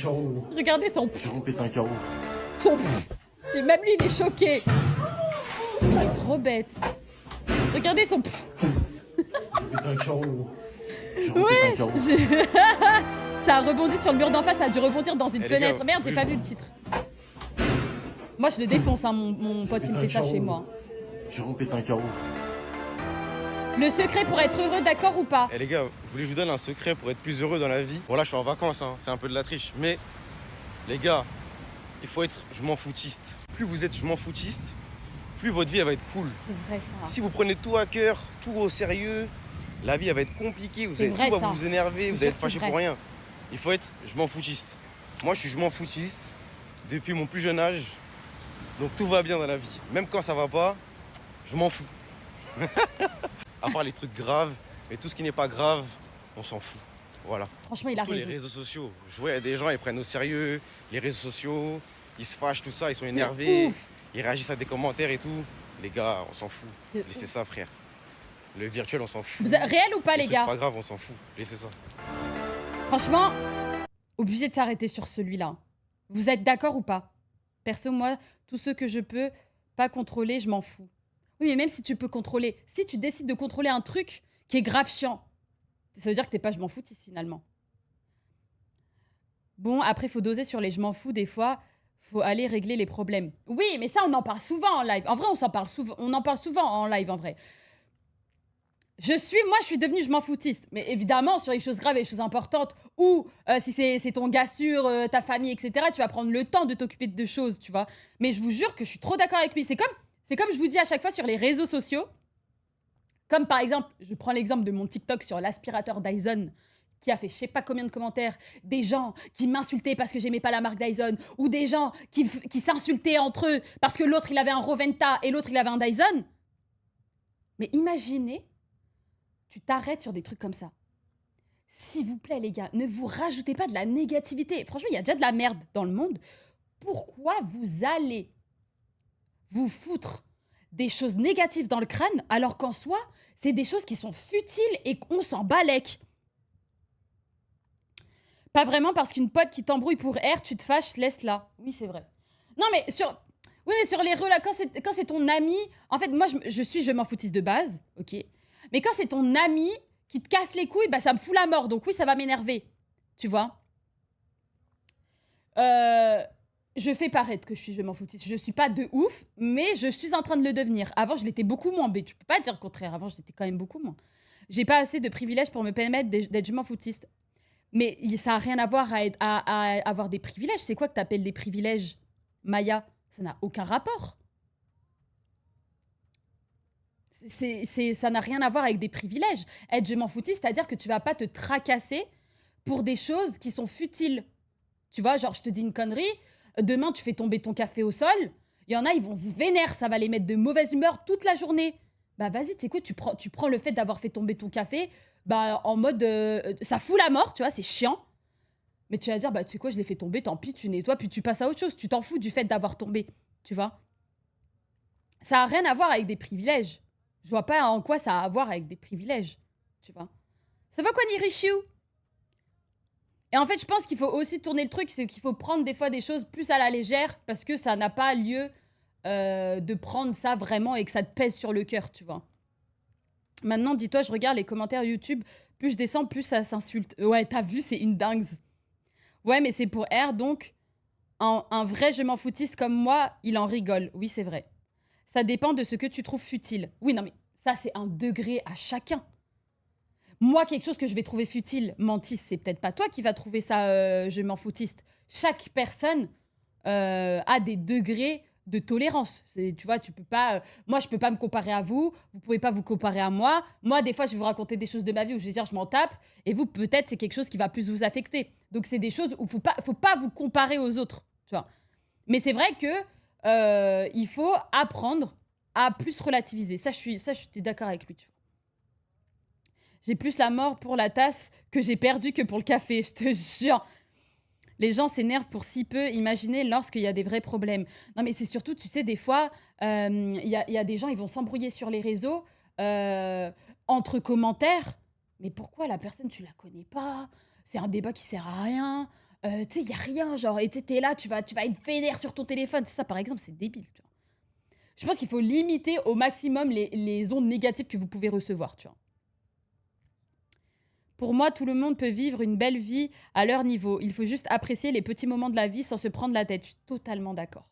carreau. Regardez son J'ai repété un carreau. son et même lui, il est choqué. Il est trop bête. Regardez son J'ai pété un carreau. J'ai repété Ouais, un carreau. ça a rebondi sur le mur d'en face, ça a dû rebondir dans une les fenêtre. gars, Merde, j'ai oui, pas je- vu le titre. Moi, je le défonce, hein, mon pote, il me fait ça chez moi. J'ai repété un carreau. Le secret pour être heureux, d'accord ou pas? Eh les gars, vous voulez que je vous donne un secret pour être plus heureux dans la vie? Bon là je suis en vacances, hein, c'est un peu de la triche. Mais les gars, il faut être je m'en foutiste. Plus vous êtes je m'en foutiste, plus votre vie elle va être cool. C'est vrai ça. Si vous prenez tout à cœur, tout au sérieux, la vie elle va être compliquée, C'est vrai, tout ça. va vous énerver, Je vous jure, allez être c'est fâché vrai. pour rien. Il faut être je m'en foutiste. Moi je suis je m'en foutiste depuis mon plus jeune âge. Donc tout va bien dans la vie. Même quand ça va pas, je m'en fous. À part les trucs graves, mais tout ce qui n'est pas grave, on s'en fout. Voilà. Franchement, il a Surtout raison. les réseaux sociaux. Je vois, il y a des gens, ils prennent au sérieux les réseaux sociaux, ils se fâchent, tout ça, ils sont énervés, ouf. ils réagissent à des commentaires et tout. Les gars, on s'en fout. De Laissez ça, frère. Le virtuel, on s'en fout. Vous êtes réel ou pas, les trucs gars? pas grave, on s'en fout. Laissez ça. Franchement, obligé de s'arrêter sur celui-là. Vous êtes d'accord ou pas? Perso, moi, tous ceux que je peux pas contrôler, je m'en fous. Oui, mais même si tu peux contrôler, si tu décides de contrôler un truc qui est grave chiant, ça veut dire que t'es pas je m'en foutiste finalement. Bon, après, faut doser sur les je m'en fous. Des fois, faut aller régler les problèmes. Oui, mais ça, on en parle souvent en live. En vrai, on en parle souvent en live, en vrai. Moi, je suis devenue je m'en foutiste. Mais évidemment, sur les choses graves et les choses importantes, ou si c'est ton gars sûr, ta famille, etc., tu vas prendre le temps de t'occuper de choses, tu vois. Mais je vous jure que je suis trop d'accord avec lui. C'est comme je vous dis à chaque fois sur les réseaux sociaux. Comme par exemple, je prends l'exemple de mon TikTok sur l'aspirateur Dyson, qui a fait je sais pas combien de commentaires, des gens qui m'insultaient parce que j'aimais pas la marque Dyson, ou des gens qui s'insultaient entre eux parce que l'autre il avait un Roventa et l'autre il avait un Dyson. Mais imaginez, tu t'arrêtes sur des trucs comme ça. S'il vous plaît les gars, ne vous rajoutez pas de la négativité. Franchement, il y a déjà de la merde dans le monde. Pourquoi vous allez vous foutre des choses négatives dans le crâne alors qu'en soi, c'est des choses qui sont futiles et qu'on s'en balèque? Pas vraiment parce qu'une pote qui t'embrouille pour R, tu te fâches, laisse-la. Oui, c'est vrai. Non, mais sur les relations, quand c'est ton ami, en fait, moi, je m'en foutiste de base, ok. Mais quand c'est ton ami qui te casse les couilles, bah, ça me fout la mort. Donc oui, ça va m'énerver, tu vois. Je fais paraître que je m'en foutiste. Je suis pas de ouf, mais je suis en train de le devenir. Avant, je l'étais beaucoup moins, mais tu peux pas dire le contraire. Avant, je l'étais quand même beaucoup moins. J'ai pas assez de privilèges pour me permettre d'être je m'en foutiste. Mais ça n'a rien à voir à avoir des privilèges. C'est quoi que t'appelles des privilèges, Maya? Ça n'a aucun rapport. Ça n'a rien à voir avec des privilèges. Être je m'en foutiste, c'est-à-dire que tu vas pas te tracasser pour des choses qui sont futiles. Tu vois, genre, je te dis une connerie, demain, tu fais tomber ton café au sol, il y en a, ils vont se vénérer, ça va les mettre de mauvaise humeur toute la journée. Bah vas-y, tu sais quoi, tu prends le fait d'avoir fait tomber ton café, bah en mode, ça fout la mort, tu vois, c'est chiant. Mais tu vas dire, bah tu sais quoi, je l'ai fait tomber, tant pis, tu nettoies, puis tu passes à autre chose. Tu t'en fous du fait d'avoir tombé, tu vois. Ça n'a rien à voir avec des privilèges. Je vois pas en quoi ça a à voir avec des privilèges, tu vois. Ça va quoi, Nirichu? Et en fait, je pense qu'il faut aussi tourner le truc, c'est qu'il faut prendre des fois des choses plus à la légère, parce que ça n'a pas lieu de prendre ça vraiment et que ça te pèse sur le cœur, tu vois. Maintenant, dis-toi, je regarde les commentaires YouTube, plus je descends, plus ça s'insulte. Ouais, t'as vu, c'est une dingue. Ouais, mais c'est pour R, donc un vrai je m'en foutiste comme moi, il en rigole. Oui, c'est vrai. Ça dépend de ce que tu trouves futile. Oui, non, mais ça, c'est un degré à chacun. Moi, quelque chose que je vais trouver futile, mentis, c'est peut-être pas toi qui vas trouver ça je m'en foutiste. Chaque personne a des degrés de tolérance. Tu vois, tu peux pas... moi, je peux pas me comparer à vous. Vous pouvez pas vous comparer à moi. Moi, des fois, je vais vous raconter des choses de ma vie où je vais dire je m'en tape. Et vous, peut-être, c'est quelque chose qui va plus vous affecter. Donc, c'est des choses où faut pas vous comparer aux autres. Tu vois. Mais c'est vrai que il faut apprendre à plus relativiser. Ça, je suis d'accord avec lui. Tu vois. J'ai plus la mort pour la tasse que j'ai perdu que pour le café, je te jure. Les gens s'énervent pour si peu. Imaginez lorsqu'il y a des vrais problèmes. Non, mais c'est surtout, tu sais, des fois, il y a des gens, ils vont s'embrouiller sur les réseaux entre commentaires. Mais pourquoi la personne, tu la connais pas? C'est un débat qui sert à rien. Tu sais, il y a rien, genre, et t'es là, tu vas être vénère sur ton téléphone. Ça, par exemple, c'est débile, tu vois. Je pense qu'il faut limiter au maximum les ondes négatives que vous pouvez recevoir, tu vois. Pour moi, tout le monde peut vivre une belle vie à leur niveau. Il faut juste apprécier les petits moments de la vie sans se prendre la tête. Je suis totalement d'accord.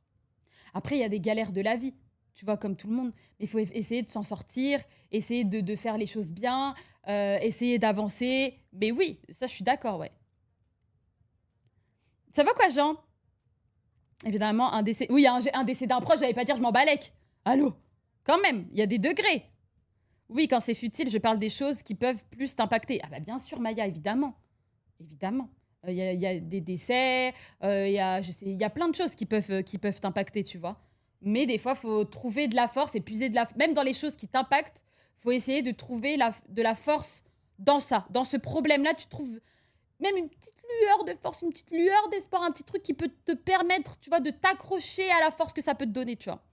Après, il y a des galères de la vie, tu vois, comme tout le monde. Mais il faut essayer de s'en sortir, essayer de faire les choses bien, essayer d'avancer. Mais oui, ça, je suis d'accord, ouais. Ça va quoi, Jean? Évidemment, un décès... Oui, un décès d'un proche, j'allais pas dire je m'en balèque. Allô? Quand même, il y a des degrés. Oui, quand c'est futile, je parle des choses qui peuvent plus t'impacter. Ah bah bien sûr, Maya, évidemment. Évidemment. Il y a des décès, il y a plein de choses qui peuvent t'impacter, tu vois. Mais des fois, il faut trouver de la force et puiser de la... Même dans les choses qui t'impactent, il faut essayer de trouver de la force dans ça. Dans ce problème-là, tu trouves même une petite lueur de force, une petite lueur d'espoir, un petit truc qui peut te permettre, tu vois, de t'accrocher à la force que ça peut te donner, tu vois.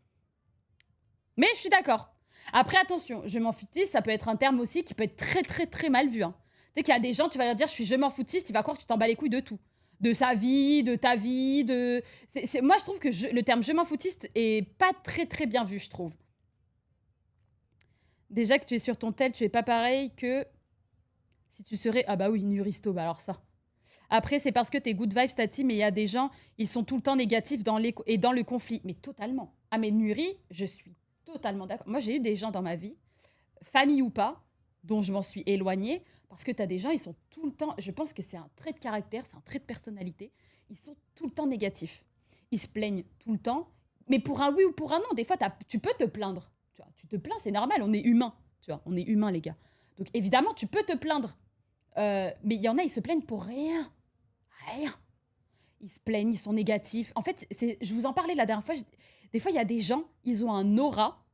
Mais je suis d'accord. Après, attention, je m'en foutiste, ça peut être un terme aussi qui peut être très, très, très mal vu. Hein. Tu sais qu'il y a des gens, tu vas leur dire, je m'en foutiste, il va croire que tu t'en bats les couilles de tout. De sa vie, de ta vie, de... Moi, je trouve que le terme je m'en foutiste est pas très, très bien vu, je trouve. Déjà que tu es sur ton tel, tu es pas pareil que si tu serais... Ah bah oui, Nuristo, bah alors ça. Après, c'est parce que t'es good vibes, Tati, mais il y a des gens, ils sont tout le temps négatifs dans le conflit. Mais totalement. Ah mais Nuri, je suis totalement d'accord. Moi, j'ai eu des gens dans ma vie, famille ou pas, dont je m'en suis éloignée, parce que tu as des gens, ils sont tout le temps... Je pense que c'est un trait de caractère, c'est un trait de personnalité. Ils sont tout le temps négatifs. Ils se plaignent tout le temps. Mais pour un oui ou pour un non, des fois, tu peux te plaindre. Tu te plains, c'est normal, on est humain. Tu vois, on est humain, les gars. Donc, évidemment, tu peux te plaindre. Mais il y en a, ils se plaignent pour rien. Rien. Ils se plaignent, ils sont négatifs. En fait, je vous en parlais la dernière fois. Des fois, il y a des gens, ils ont un aura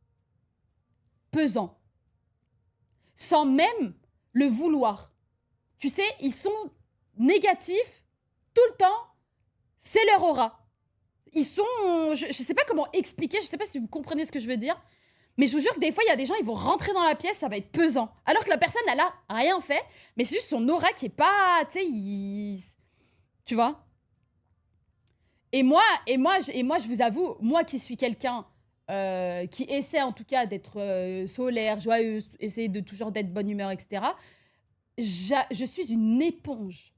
pesant. Sans même le vouloir. Tu sais, ils sont négatifs tout le temps. C'est leur aura. Ils sont... Je sais pas comment expliquer, je sais pas si vous comprenez ce que je veux dire. Mais je vous jure que des fois, il y a des gens, ils vont rentrer dans la pièce, ça va être pesant. Alors que la personne, elle a rien fait, mais c'est juste son aura qui est pas... Tu sais, tu vois? Et moi, je vous avoue, moi qui suis quelqu'un qui essaie en tout cas d'être solaire, joyeuse, essayer de toujours d'être bonne humeur, etc., je suis une éponge.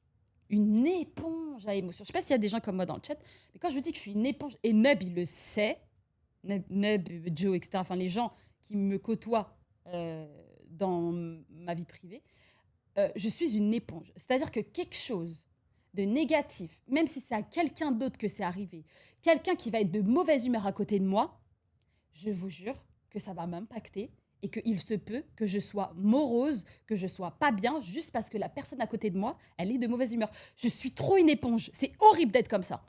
Une éponge à émotions. Je sais pas s'il y a des gens comme moi dans le chat, mais quand je vous dis que je suis une éponge, et Nub, il le sait, Nub, Joe, etc., enfin les gens qui me côtoient dans ma vie privée, je suis une éponge. C'est-à-dire que quelque chose de négatif, même si c'est à quelqu'un d'autre que c'est arrivé, quelqu'un qui va être de mauvaise humeur à côté de moi, je vous jure que ça va m'impacter et qu'il se peut que je sois morose, que je sois pas bien, juste parce que la personne à côté de moi, elle est de mauvaise humeur. Je suis trop une éponge. C'est horrible d'être comme ça.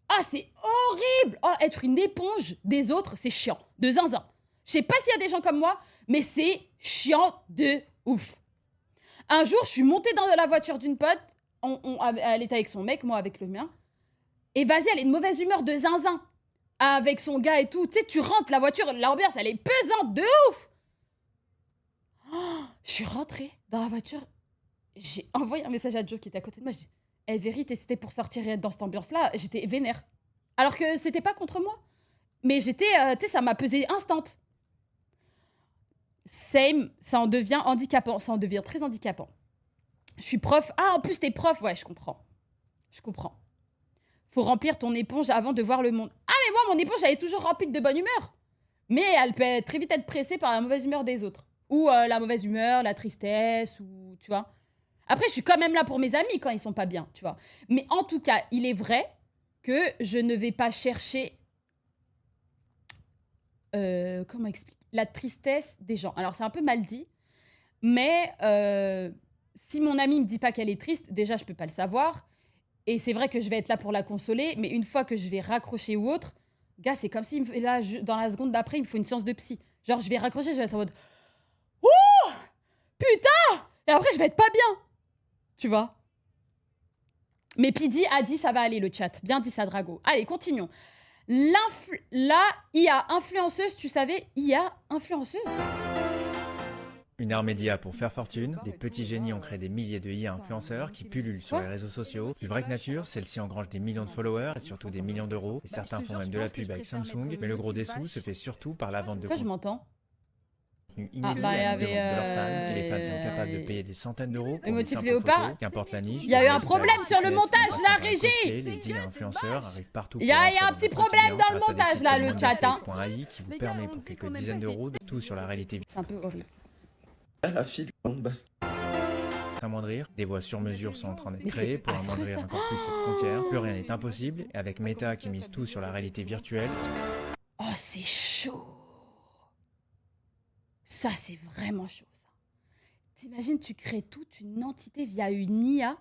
Ah, c'est horrible! Oh, être une éponge des autres, c'est chiant. De zinzin. Je sais pas s'il y a des gens comme moi, mais c'est chiant de ouf. Un jour, je suis montée dans la voiture d'une pote. Elle était avec son mec, moi avec le mien. Et vas-y, elle est de mauvaise humeur de zinzin. Avec son gars et tout. Tu sais, tu rentres, la voiture, l'ambiance, elle est pesante de ouf. Oh, je suis rentrée dans la voiture. J'ai envoyé un message à Joe qui était à côté de moi. J'ai dit, hey, vérité, c'était pour sortir dans cette ambiance-là. J'étais vénère. Alors que c'était pas contre moi. Mais j'étais, tu sais, ça m'a pesé instant. Same, ça en devient handicapant. Ça en devient très handicapant. Je suis prof. Ah, en plus, t'es prof. Ouais, je comprends. Je comprends. Faut remplir ton éponge avant de voir le monde. Ah, mais moi, mon éponge, elle est toujours remplie de bonne humeur. Mais elle peut très vite être pressée par la mauvaise humeur des autres. Ou la mauvaise humeur, la tristesse, ou tu vois. Après, je suis quand même là pour mes amis quand ils sont pas bien, tu vois. Mais en tout cas, il est vrai que je ne vais pas chercher... comment expliquer? La tristesse des gens. Alors, c'est un peu mal dit, mais si mon amie me dit pas qu'elle est triste, déjà, je peux pas le savoir. Et c'est vrai que je vais être là pour la consoler, mais une fois que je vais raccrocher ou autre, gars, c'est comme si là, dans la seconde d'après, il me faut une séance de psy. Genre, je vais raccrocher, je vais être en mode... Ouh! Putain! Et après, je vais être pas bien. Tu vois? Mais Pidi a dit, ça va aller, le chat. Bien dit ça, Drago. Allez, continuons. La IA influenceuse, tu savais, IA influenceuse? Une armée d'IA pour faire fortune, des petits génies ont créé des milliers de IA influenceurs qui pullulent sur les réseaux sociaux. Plus vrai que nature, celles-ci engrangent des millions de followers et surtout des millions d'euros. Et certains font même de la pub avec Samsung, mais le gros des sous se fait surtout par la vente de Pourquoi je m'entends inédits Ah, bah, il y à la demande de leurs avait, fans. Et les fans sont capables de payer des centaines d'euros pour le une motif simple léopard. photo, qu'importe la niche. Il y a eu un Des problème styles, sur le GPS, montage, en la passant par régie. les les IA influenceurs arrivent partout. Il y a pour un rentrer petit dans notre problème quotidien dans le grâce à des montage, sites là, comme le chat, hein. wonderface.ai qui vous permet pour quelques dizaines d'euros de tout sur la réalité C'est un peu horrible. La fille du basket. amoindrir. Des voies sur mesure sont en train d'être Mais créées c'est pour affreux, amoindrir ça. encore plus cette frontière. Plus rien n'est impossible. Et avec Meta qui mise tout sur la réalité virtuelle, Oh, c'est chaud. Ça, c'est vraiment chaud, ça. T'imagines, tu crées toute une entité via une IA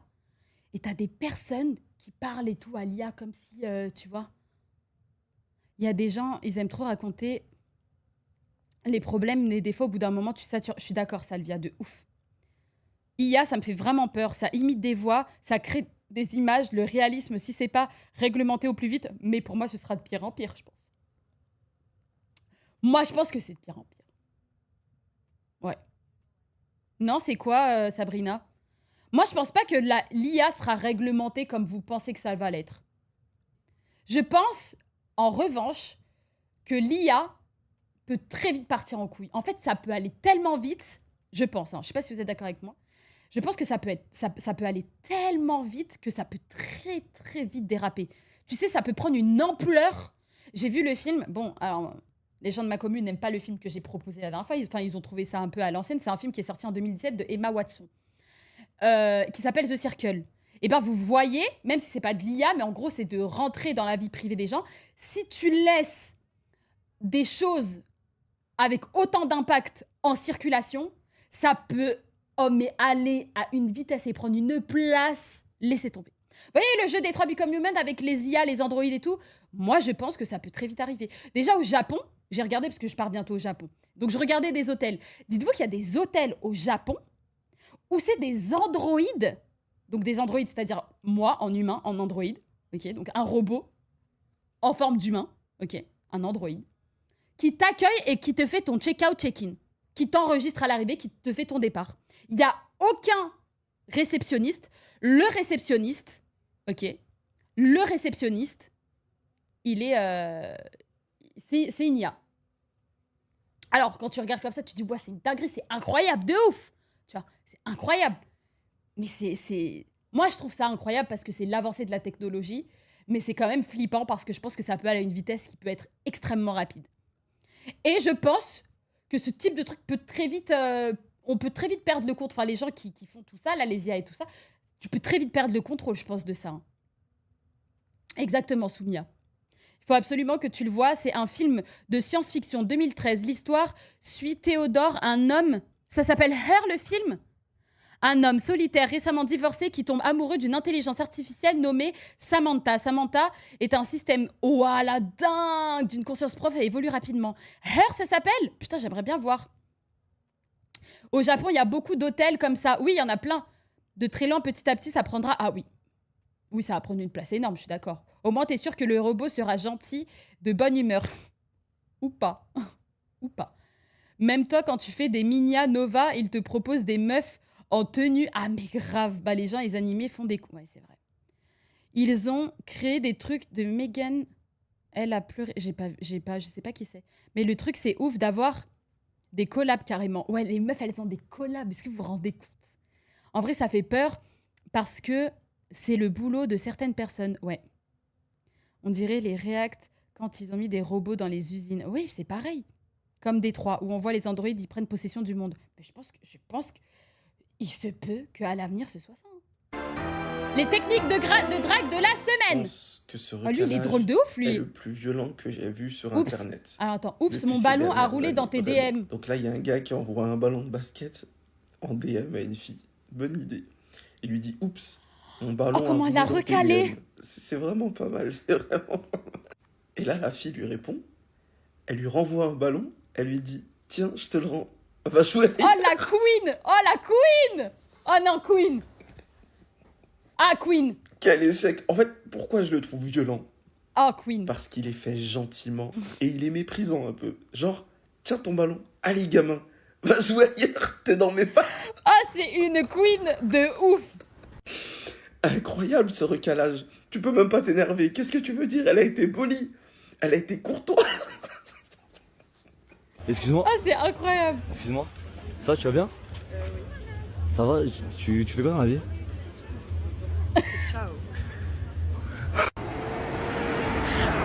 et t'as des personnes qui parlent et tout à l'IA comme si, tu vois. Il y a des gens, ils aiment trop raconter les problèmes, les défauts. Au bout d'un moment, tu satures. Je suis d'accord, Salvia, de ouf. IA, ça me fait vraiment peur. Ça imite des voix, ça crée des images, le réalisme, si c'est pas réglementé au plus vite. Mais pour moi, ce sera de pire en pire, je pense. Moi, je pense que c'est de pire en pire. Ouais. Non, c'est quoi, Sabrina? Moi, je pense pas que l'IA sera réglementée comme vous pensez que ça va l'être. Je pense, en revanche, que l'IA peut très vite partir en couille. En fait, ça peut aller tellement vite, je pense, hein, je sais pas si vous êtes d'accord avec moi, je pense que ça peut aller tellement vite que ça peut très très vite déraper. Tu sais, ça peut prendre une ampleur. J'ai vu le film, bon, alors, les gens de ma commune n'aiment pas le film que j'ai proposé la dernière fois, ils ont trouvé ça un peu à l'ancienne, c'est un film qui est sorti en 2017 de Emma Watson, qui s'appelle The Circle. Et bien, vous voyez, même si c'est pas de l'IA, mais en gros, c'est de rentrer dans la vie privée des gens, si tu laisses des choses avec autant d'impact en circulation, ça peut mais aller à une vitesse et prendre une place, laissez tomber. Vous voyez le jeu des 3 Become Human avec les IA, les androïdes et tout? Moi, je pense que ça peut très vite arriver. Déjà, au Japon, j'ai regardé parce que je pars bientôt au Japon. Donc, je regardais des hôtels. Dites-vous qu'il y a des hôtels au Japon où c'est des androïdes. Donc, des androïdes, c'est-à-dire moi, en humain, en androïde. Ok, donc un robot en forme d'humain. Ok, un androïde. Qui t'accueille et qui te fait ton check-out, check-in. Qui t'enregistre à l'arrivée, qui te fait ton départ. Il n'y a aucun réceptionniste. Le réceptionniste, ok, le réceptionniste, il est... c'est une IA. Alors, quand tu regardes comme ça, tu te dis, ouais, c'est une dinguerie, c'est incroyable, de ouf. Tu vois, c'est incroyable. Mais c'est... Moi, je trouve ça incroyable parce que c'est l'avancée de la technologie, mais c'est quand même flippant parce que je pense que ça peut aller à une vitesse qui peut être extrêmement rapide. Et je pense que ce type de truc peut très vite... on peut très vite perdre le contrôle. Enfin, les gens qui font tout ça, là, les IA et tout ça, tu peux très vite perdre le contrôle, je pense, de ça. Hein. Exactement, Soumia. Il faut absolument que tu le vois. C'est un film de science-fiction 2013. L'histoire suit Théodore, un homme... Ça s'appelle Her, le film? Un homme solitaire récemment divorcé qui tombe amoureux d'une intelligence artificielle nommée Samantha. Samantha est un système, oh la dingue, d'une conscience prof et évolue rapidement. Her, ça s'appelle? Putain, j'aimerais bien voir. Au Japon, il y a beaucoup d'hôtels comme ça. Oui, il y en a plein. De très lent, petit à petit, ça prendra... Ah oui. Oui, ça va prendre une place énorme, je suis d'accord. Au moins, t'es sûr que le robot sera gentil, de bonne humeur. Ou pas. Ou pas. Même toi, quand tu fais des Minia Nova, ils te proposent des meufs en tenue. Ah, mais grave. Bah, les gens, les animés font des coups. Ouais, c'est vrai. Ils ont créé des trucs de Megan. Elle a pleuré. Je sais pas qui c'est. Mais le truc, c'est ouf d'avoir des collabs carrément. Ouais, les meufs, elles ont des collabs. Est-ce que vous vous rendez compte? En vrai, ça fait peur parce que c'est le boulot de certaines personnes. Ouais. On dirait les React quand ils ont mis des robots dans les usines. Oui, c'est pareil. Comme Détroit, où on voit les androïdes, ils prennent possession du monde. Mais je pense que il se peut qu'à l'avenir, ce soit ça. Hein. Les techniques de drague de la semaine. Que ce lui, il est drôle de ouf, lui. est le plus violent que j'ai vu sur Oups. Internet. Alors attends, oups, Depuis mon ces ballon a dernières roulé années, dans tes vraiment. DM. Donc là, il y a un gars qui envoie un ballon de basket en DM à une fille. Bonne idée. Il lui dit, oups, mon ballon Oh, comment a elle l'a roulé dans tes recalé. DM. C'est vraiment pas mal, c'est vraiment pas mal. Et là, la fille lui répond, elle lui renvoie un ballon, elle lui dit, tiens, je te le rends, va jouer. Oh la queen. Oh la queen. Oh non, queen. Ah, queen. Quel échec. En fait, pourquoi je le trouve violent? Oh, queen. Parce qu'il est fait gentiment et il est méprisant un peu. Genre, tiens ton ballon, allez gamin, Va jouer ailleurs, t'es dans mes pattes. Ah, c'est une queen de ouf. Incroyable ce recalage. Tu peux même pas t'énerver. Qu'est-ce que tu veux dire? Elle a été polie. Elle a été courtoise. Excuse-moi. Ah, c'est incroyable. Excuse-moi. Ça va, tu vas bien? Oui. Ça va, tu fais quoi dans la vie? Ciao.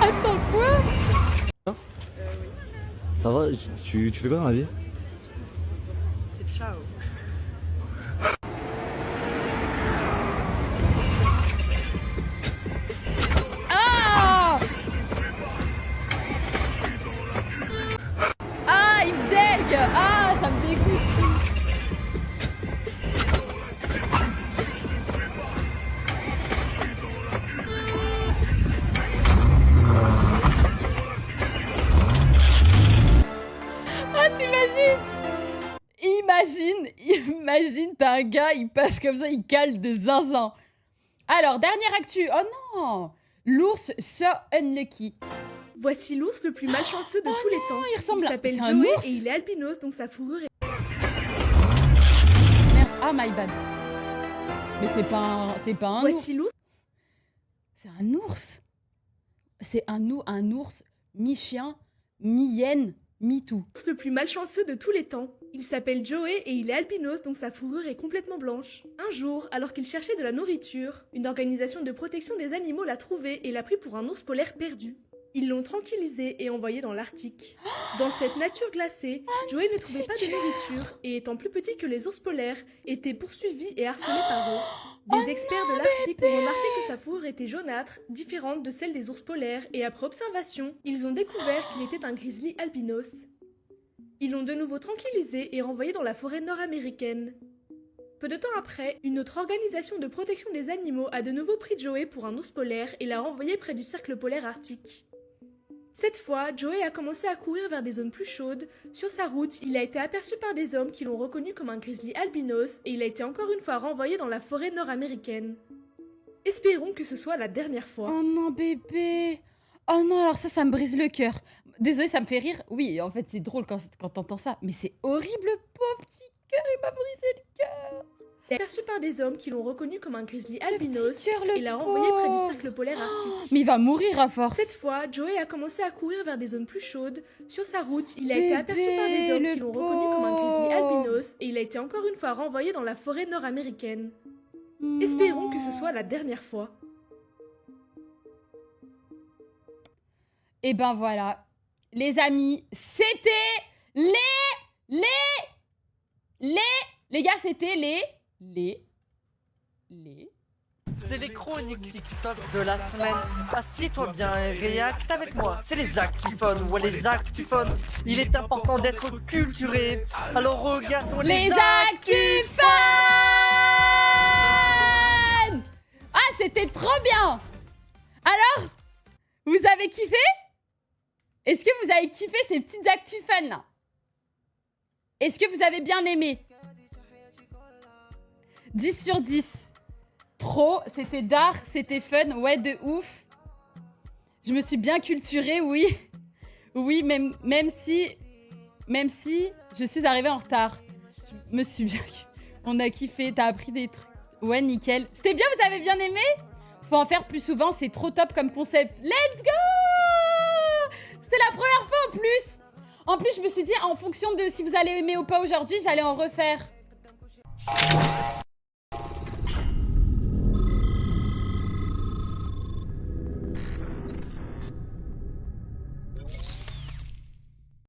Attends, quoi? Oui. Ça va, tu fais quoi dans la vie? C'est ciao. Ah! Ah, il me dégue! Ah, ça me dégoûte! Ah, t'imagines? Imagine, t'as un gars, il passe comme ça, il cale de zinzin. Alors, dernière actu. Oh non! L'ours so unlucky. Voici l'ours le plus malchanceux de tous les temps. Il ressemble à... s'appelle C'est un Joey ours? et il est albinos, donc sa fourrure est... Merde. Ah, my bad. Mais c'est pas un Voici ours. l'ours. C'est un ours. C'est un ours mi-chien, mi-hyène, mi-tout. Le plus malchanceux de tous les temps. Il s'appelle Joey et il est albinos, donc sa fourrure est complètement blanche. Un jour, alors qu'il cherchait de la nourriture, une organisation de protection des animaux l'a trouvé et l'a pris pour un ours polaire perdu. Ils l'ont tranquillisé et envoyé dans l'Arctique. Dans cette nature glacée, Joey ne trouvait pas de nourriture et étant plus petit que les ours polaires, était poursuivi et harcelé par eux. Des experts de l'Arctique ont remarqué que sa fourrure était jaunâtre, différente de celle des ours polaires, et après observation, ils ont découvert qu'il était un grizzly albinos. Ils l'ont de nouveau tranquillisé et renvoyé dans la forêt nord-américaine. Peu de temps après, une autre organisation de protection des animaux a de nouveau pris Joey pour un ours polaire et l'a renvoyé près du cercle polaire arctique. Cette fois, Joey a commencé à courir vers des zones plus chaudes. Sur sa route, il a été aperçu par des hommes qui l'ont reconnu comme un grizzly albinos et il a été encore une fois renvoyé dans la forêt nord-américaine. Espérons que ce soit la dernière fois. Oh non, bébé. Oh non, alors ça me brise le cœur. Désolée, ça me fait rire. Oui, en fait, c'est drôle quand t'entends ça. Mais c'est horrible, pauvre petit cœur, il m'a brisé le cœur. Il est aperçu par des hommes qui l'ont reconnu comme un grizzly albinos cœur, le et l'a renvoyé près du pauvre. cercle polaire arctique. Mais il va mourir à force. Cette fois, Joey a commencé à courir vers des zones plus chaudes. Sur sa route, il a Bébé, été aperçu par des hommes le qui l'ont reconnu comme un grizzly pauvre. albinos et il a été encore une fois renvoyé dans la forêt nord-américaine. Espérons que ce soit la dernière fois. Et ben voilà. Les amis, c'était les gars, c'était C'est les chroniques TikTok de la semaine. Assis-toi bien et réacte avec moi. C'est les actifone. Ouais, les actifone. Il est important d'être culturé. Alors regardons les actifone. Ah, c'était trop bien. Alors, vous avez kiffé? Est-ce que vous avez kiffé ces petites actus fun là? Est-ce que vous avez bien aimé? 10 sur 10. Trop, c'était dark, c'était fun, ouais, de ouf. Je me suis bien culturée, oui. Oui, même si je suis arrivée en retard. Je me suis bien... On a kiffé, t'as appris des trucs. Ouais, nickel. C'était bien, vous avez bien aimé? Faut en faire plus souvent, c'est trop top comme concept. Let's go! C'était la première fois en plus. En plus, je me suis dit, en fonction de si vous allez aimer ou pas aujourd'hui, j'allais en refaire.